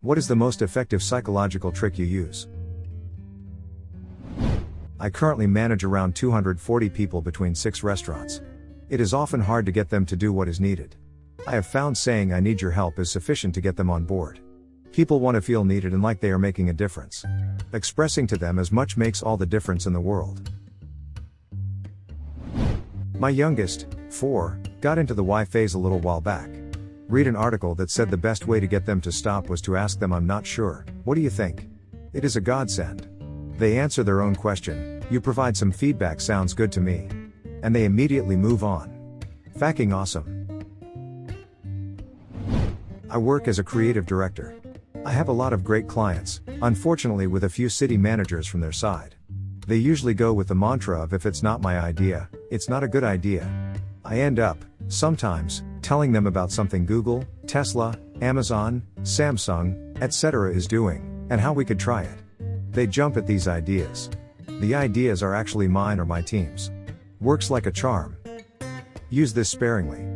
What is the most effective psychological trick you use? I currently manage around 240 people between 6 restaurants. It is often hard to get them to do what is needed. I have found saying "I need your help" is sufficient to get them on board. People want to feel needed and like they are making a difference. Expressing to them as much makes all the difference in the world. My youngest, 4, got into the why phase a little while back. Read an article that said the best way to get them to stop was to ask them "I'm not sure, what do you think?" It is a godsend. They answer their own question, you provide some feedback, "sounds good to me." And they immediately move on. Fucking awesome. I work as a creative director. I have a lot of great clients, unfortunately with a few city managers from their side. They usually go with the mantra of "if it's not my idea, it's not a good idea." I end up, sometimes, telling them about something Google, Tesla, Amazon, Samsung, etc. is doing, and how we could try it. They jump at these ideas. The ideas are actually mine or my team's. Works like a charm. Use this sparingly.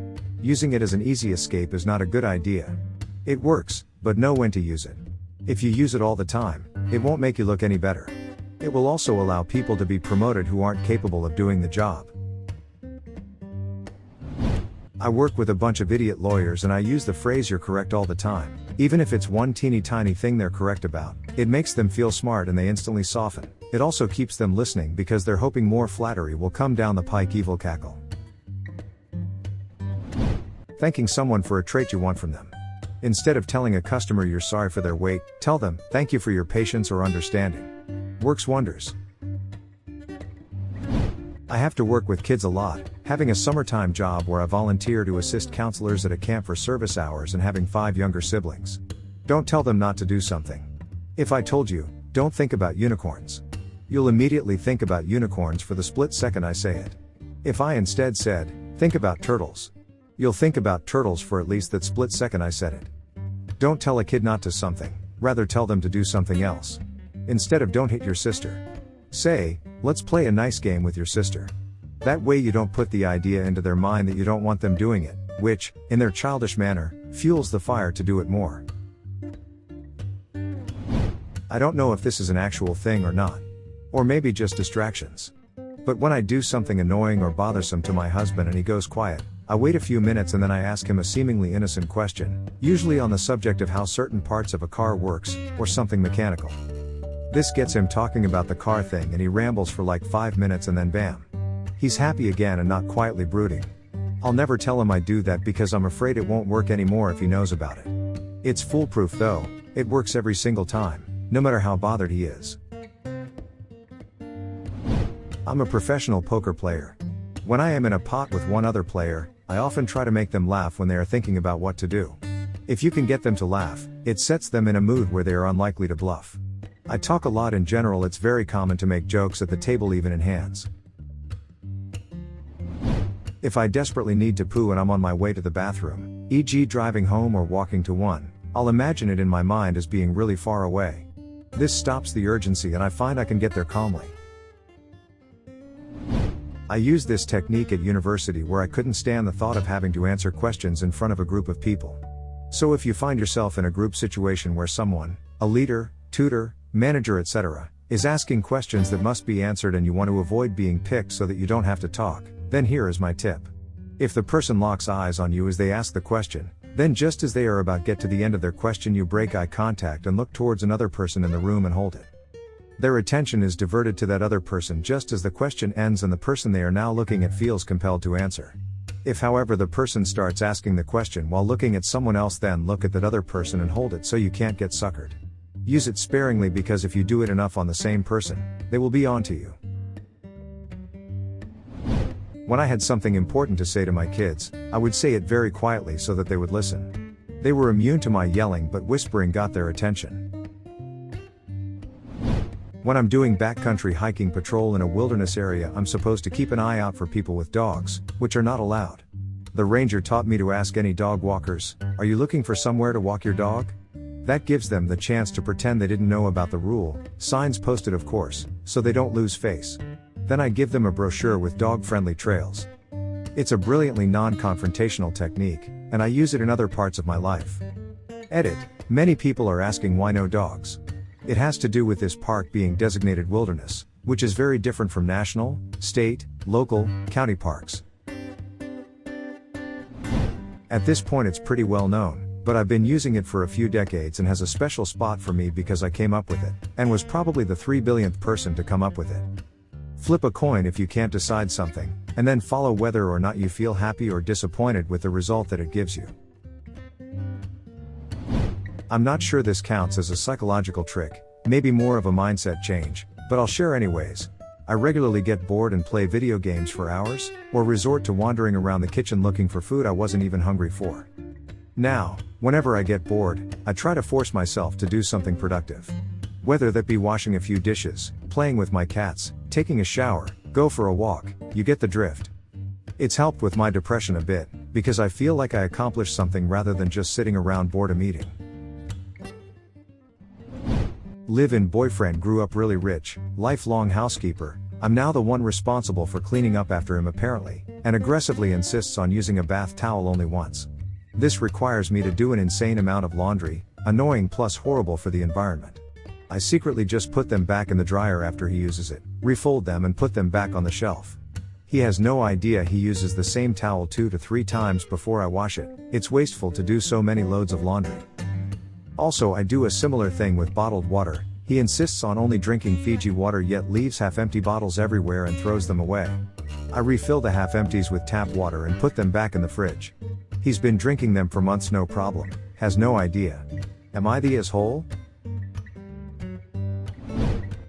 Using it as an easy escape is not a good idea. It works, but know when to use it. If you use it all the time, it won't make you look any better. It will also allow people to be promoted who aren't capable of doing the job. I work with a bunch of idiot lawyers and I use the phrase "you're correct" all the time. Even if it's one teeny tiny thing they're correct about, it makes them feel smart and they instantly soften. It also keeps them listening because they're hoping more flattery will come down the pike. Evil cackle. Thanking someone for a trait you want from them. Instead of telling a customer you're sorry for their wait, tell them, "Thank you for your patience or understanding." Works wonders. I have to work with kids a lot, having a summertime job where I volunteer to assist counselors at a camp for service hours and having 5 younger siblings. Don't tell them not to do something. If I told you, "Don't think about unicorns," you'll immediately think about unicorns for the split second I say it. If I instead said, "Think about turtles," you'll think about turtles for at least that split second I said it. Don't tell a kid not to something, rather tell them to do something else. Instead of "Don't hit your sister," say, "Let's play a nice game with your sister." That way you don't put the idea into their mind that you don't want them doing it, which, in their childish manner, fuels the fire to do it more. I don't know if this is an actual thing or not. Or maybe just distractions. But when I do something annoying or bothersome to my husband and he goes quiet, I wait a few minutes and then I ask him a seemingly innocent question, usually on the subject of how certain parts of a car works, or something mechanical. This gets him talking about the car thing and he rambles for like 5 minutes and then bam. He's happy again and not quietly brooding. I'll never tell him I do that because I'm afraid it won't work anymore if he knows about it. It's foolproof though, it works every single time, no matter how bothered he is. I'm a professional poker player. When I am in a pot with one other player, I often try to make them laugh when they are thinking about what to do. If you can get them to laugh, it sets them in a mood where they are unlikely to bluff. I talk a lot in general. It's very common to make jokes at the table even in hands. If I desperately need to poo and I'm on my way to the bathroom, e.g. driving home or walking to one, I'll imagine it in my mind as being really far away. This stops the urgency and I find I can get there calmly. I used this technique at university where I couldn't stand the thought of having to answer questions in front of a group of people. So if you find yourself in a group situation where someone, a leader, tutor, manager, etc., is asking questions that must be answered and you want to avoid being picked so that you don't have to talk, then here is my tip. If the person locks eyes on you as they ask the question, then just as they are about get to the end of their question you break eye contact and look towards another person in the room and hold it. Their attention is diverted to that other person just as the question ends and the person they are now looking at feels compelled to answer. If however the person starts asking the question while looking at someone else, then look at that other person and hold it so you can't get suckered. Use it sparingly because if you do it enough on the same person, they will be on to you. When I had something important to say to my kids, I would say it very quietly so that they would listen. They were immune to my yelling, but whispering got their attention. When I'm doing backcountry hiking patrol in a wilderness area, I'm supposed to keep an eye out for people with dogs, which are not allowed. The ranger taught me to ask any dog walkers, "Are you looking for somewhere to walk your dog?" That gives them the chance to pretend they didn't know about the rule, signs posted of course, so they don't lose face. Then I give them a brochure with dog-friendly trails. It's a brilliantly non-confrontational technique, and I use it in other parts of my life. Edit. Many people are asking why no dogs. It has to do with this park being designated wilderness, which is very different from national, state, local, county parks. At this point it's pretty well known, but I've been using it for a few decades and has a special spot for me because I came up with it, and was probably the 3 billionth person to come up with it. Flip a coin if you can't decide something, and then follow whether or not you feel happy or disappointed with the result that it gives you. I'm not sure this counts as a psychological trick, maybe more of a mindset change, but I'll share anyways. I regularly get bored and play video games for hours, or resort to wandering around the kitchen looking for food I wasn't even hungry for. Now, whenever I get bored, I try to force myself to do something productive. Whether that be washing a few dishes, playing with my cats, taking a shower, go for a walk, you get the drift. It's helped with my depression a bit, because I feel like I accomplished something rather than just sitting around boredom eating. Live-in boyfriend grew up really rich, lifelong housekeeper. I'm now the one responsible for cleaning up after him apparently, and aggressively insists on using a bath towel only once. This requires me to do an insane amount of laundry, annoying plus horrible for the environment. I secretly just put them back in the dryer after he uses it, refold them and put them back on the shelf. He has no idea he uses the same towel 2 to 3 times before I wash it. It's wasteful to do so many loads of laundry. Also, I do a similar thing with bottled water. He insists on only drinking Fiji water yet leaves half-empty bottles everywhere and throws them away. I refill the half-empties with tap water and put them back in the fridge. He's been drinking them for months no problem, has no idea. Am I the asshole?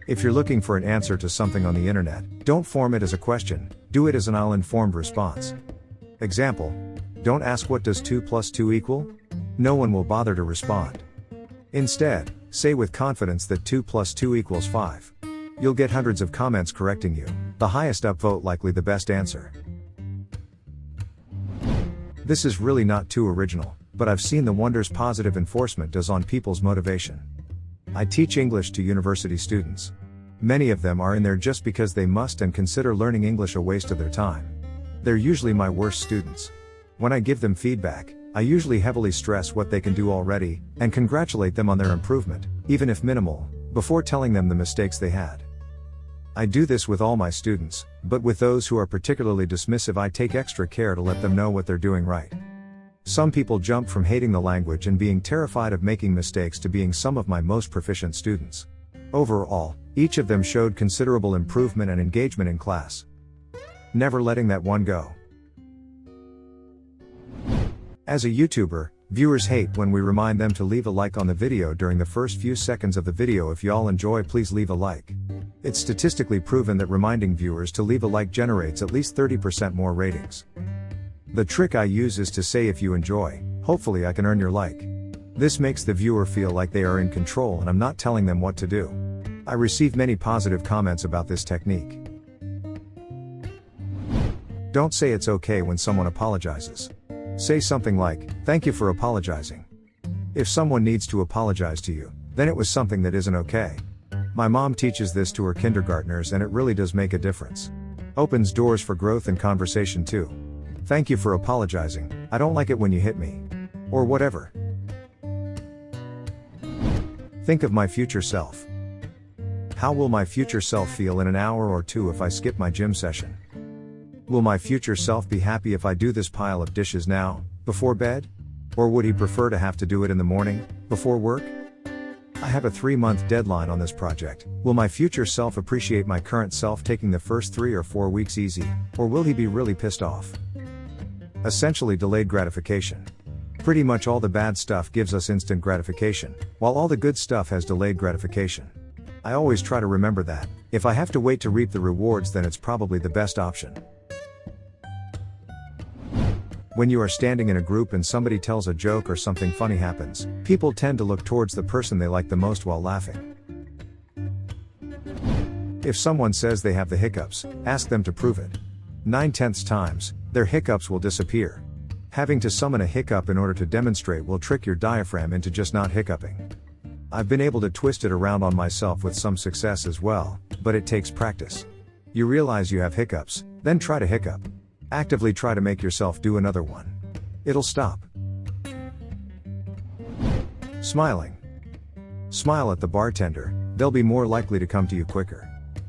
If you're looking for an answer to something on the internet, don't form it as a question, do it as an ill-informed response. Example: don't ask what does 2 plus 2 equal? No one will bother to respond. Instead, say with confidence that 2 plus 2 equals 5. You'll get hundreds of comments correcting you, the highest upvote likely the best answer. This is really not too original, but I've seen the wonders positive enforcement does on people's motivation. I teach English to university students. Many of them are in there just because they must and consider learning English a waste of their time. They're usually my worst students. When I give them feedback, I usually heavily stress what they can do already, and congratulate them on their improvement, even if minimal, before telling them the mistakes they had. I do this with all my students, but with those who are particularly dismissive I take extra care to let them know what they're doing right. Some people jump from hating the language and being terrified of making mistakes to being some of my most proficient students. Overall, each of them showed considerable improvement and engagement in class. Never letting that one go. As a YouTuber, viewers hate when we remind them to leave a like on the video during the first few seconds of the video. If y'all enjoy, please leave a like. It's statistically proven that reminding viewers to leave a like generates at least 30% more ratings. The trick I use is to say if you enjoy, hopefully I can earn your like. This makes the viewer feel like they are in control and I'm not telling them what to do. I receive many positive comments about this technique. Don't say it's okay when someone apologizes. Say something like, "Thank you for apologizing." If someone needs to apologize to you, then it was something that isn't okay. My mom teaches this to her kindergartners and it really does make a difference. Opens doors for growth and conversation too. "Thank you for apologizing, I don't like it when you hit me." Or whatever. Think of my future self. How will my future self feel in an hour or 2 if I skip my gym session? Will my future self be happy if I do this pile of dishes now, before bed? Or would he prefer to have to do it in the morning, before work? I have a 3-month deadline on this project. Will my future self appreciate my current self taking the first 3 or 4 weeks easy, or will he be really pissed off? Essentially delayed gratification. Pretty much all the bad stuff gives us instant gratification, while all the good stuff has delayed gratification. I always try to remember that. If I have to wait to reap the rewards, then it's probably the best option. When you are standing in a group and somebody tells a joke or something funny happens, people tend to look towards the person they like the most while laughing. If someone says they have the hiccups, ask them to prove it. 9/10 times, their hiccups will disappear. Having to summon a hiccup in order to demonstrate will trick your diaphragm into just not hiccuping. I've been able to twist it around on myself with some success as well, but it takes practice. You realize you have hiccups, then try to hiccup. Actively try to make yourself do another one. It'll stop. Smiling. Smile at the bartender, they'll be more likely to come to you quicker.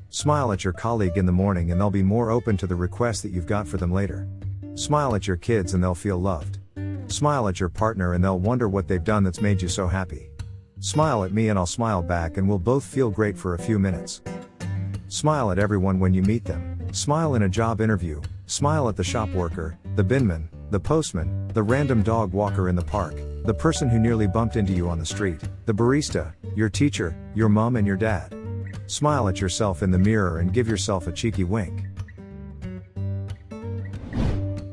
Smile at your colleague in the morning and they'll be more open to the request that you've got for them later. Smile at your kids and they'll feel loved. Smile at your partner and they'll wonder what they've done that's made you so happy. Smile at me and I'll smile back and we'll both feel great for a few minutes. Smile at everyone when you meet them. Smile in a job interview. Smile at the shop worker, the binman, the postman, the random dog walker in the park, the person who nearly bumped into you on the street, the barista, your teacher, your mom and your dad. Smile at yourself in the mirror and give yourself a cheeky wink.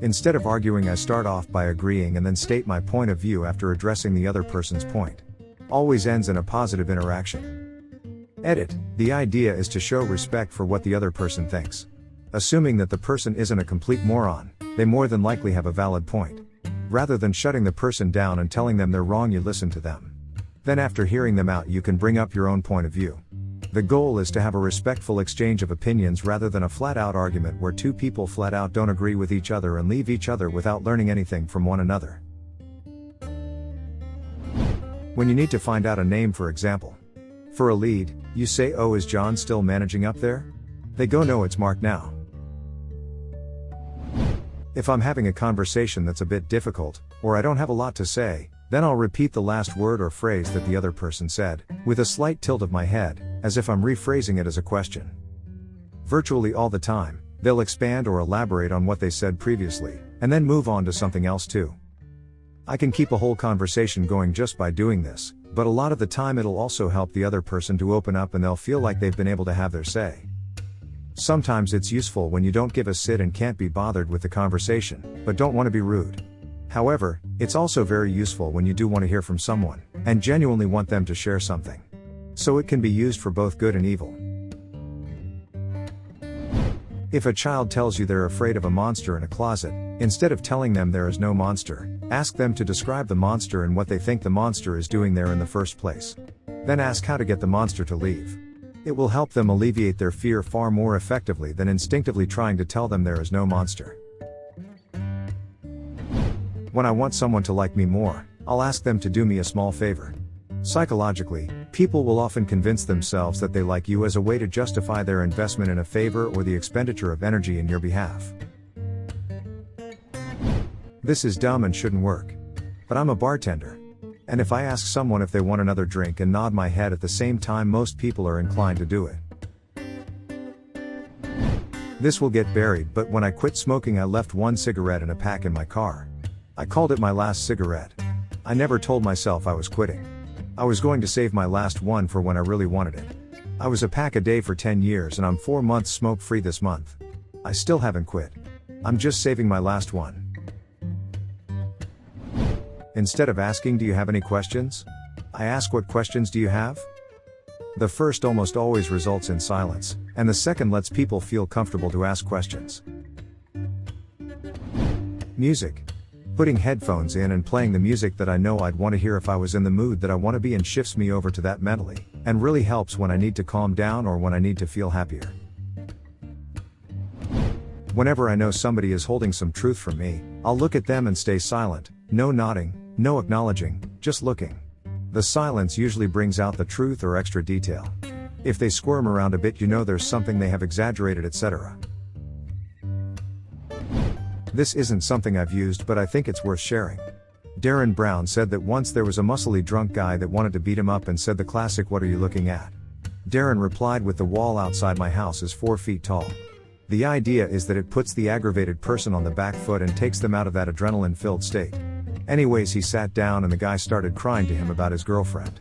Instead of arguing, I start off by agreeing and then state my point of view after addressing the other person's point. Always ends in a positive interaction. Edit. The idea is to show respect for what the other person thinks. Assuming that the person isn't a complete moron, they more than likely have a valid point. Rather than shutting the person down and telling them they're wrong, you listen to them. Then after hearing them out, you can bring up your own point of view. The goal is to have a respectful exchange of opinions rather than a flat-out argument where two people flat out don't agree with each other and leave each other without learning anything from one another. When you need to find out a name, for example. For a lead, you say, "Oh, is John still managing up there?" They go, "No, it's Mark now." If I'm having a conversation that's a bit difficult, or I don't have a lot to say, then I'll repeat the last word or phrase that the other person said, with a slight tilt of my head, as if I'm rephrasing it as a question. Virtually all the time, they'll expand or elaborate on what they said previously, and then move on to something else too. I can keep a whole conversation going just by doing this, but a lot of the time it'll also help the other person to open up and they'll feel like they've been able to have their say. Sometimes it's useful when you don't give a sit and can't be bothered with the conversation, but don't want to be rude. However, it's also very useful when you do want to hear from someone, and genuinely want them to share something. So it can be used for both good and evil. If a child tells you they're afraid of a monster in a closet, instead of telling them there is no monster, ask them to describe the monster and what they think the monster is doing there in the first place. Then ask how to get the monster to leave. It will help them alleviate their fear far more effectively than instinctively trying to tell them there is no monster. When I want someone to like me more, I'll ask them to do me a small favor. Psychologically, people will often convince themselves that they like you as a way to justify their investment in a favor or the expenditure of energy in your behalf. This is dumb and shouldn't work. But I'm a bartender. And if I ask someone if they want another drink and nod my head at the same time, most people are inclined to do it. This will get buried, but when I quit smoking, I left one cigarette in a pack in my car. I called it my last cigarette. I never told myself I was quitting. I was going to save my last one for when I really wanted it. I was a pack a day for 10 years and I'm 4 months smoke-free this month. I still haven't quit. I'm just saving my last one. Instead of asking, "Do you have any questions?" I ask, "What questions do you have?" The first almost always results in silence, and the second lets people feel comfortable to ask questions. Music. Putting headphones in and playing the music that I know I'd want to hear if I was in the mood that I want to be in shifts me over to that mentally, and really helps when I need to calm down or when I need to feel happier. Whenever I know somebody is holding some truth from me, I'll look at them and stay silent, no nodding, no acknowledging, just looking. The silence usually brings out the truth or extra detail. If they squirm around a bit, you know there's something they have exaggerated, etc. This isn't something I've used, but I think it's worth sharing. Darren Brown said that once there was a muscly drunk guy that wanted to beat him up and said the classic, "What are you looking at?" Darren replied with, "The wall outside my house is 4 feet tall." The idea is that it puts the aggravated person on the back foot and takes them out of that adrenaline-filled state. Anyways, he sat down and the guy started crying to him about his girlfriend.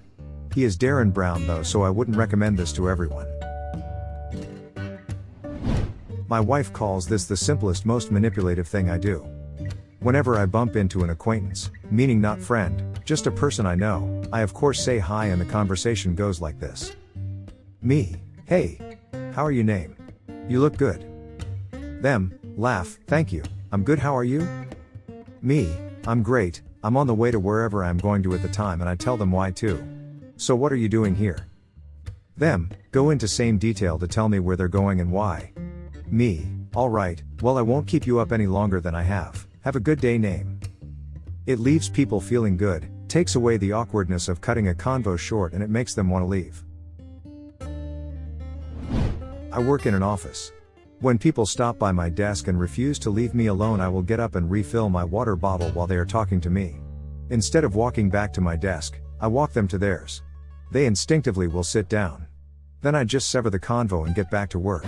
He is Darren Brown though, so I wouldn't recommend this to everyone. My wife calls this the simplest, most manipulative thing I do. Whenever I bump into an acquaintance, meaning not friend, just a person I know, I of course say hi and the conversation goes like this. Me: "Hey, how are you name? You look good." Them: "Laugh, thank you, I'm good, how are you?" Me: "I'm great, I'm on the way to wherever I'm going to at the time," and I tell them why too. "So what are you doing here?" Them: "Go into same detail to tell me where they're going and why." Me: "All right, well I won't keep you up any longer than I have a good day name." It leaves people feeling good, Takes away the awkwardness of cutting a convo short and it makes them want to leave. I work in an office. When people stop by my desk and refuse to leave me alone, I will get up and refill my water bottle while they are talking to me. Instead of walking back to my desk, I walk them to theirs. They instinctively will sit down. Then I just sever the convo and get back to work.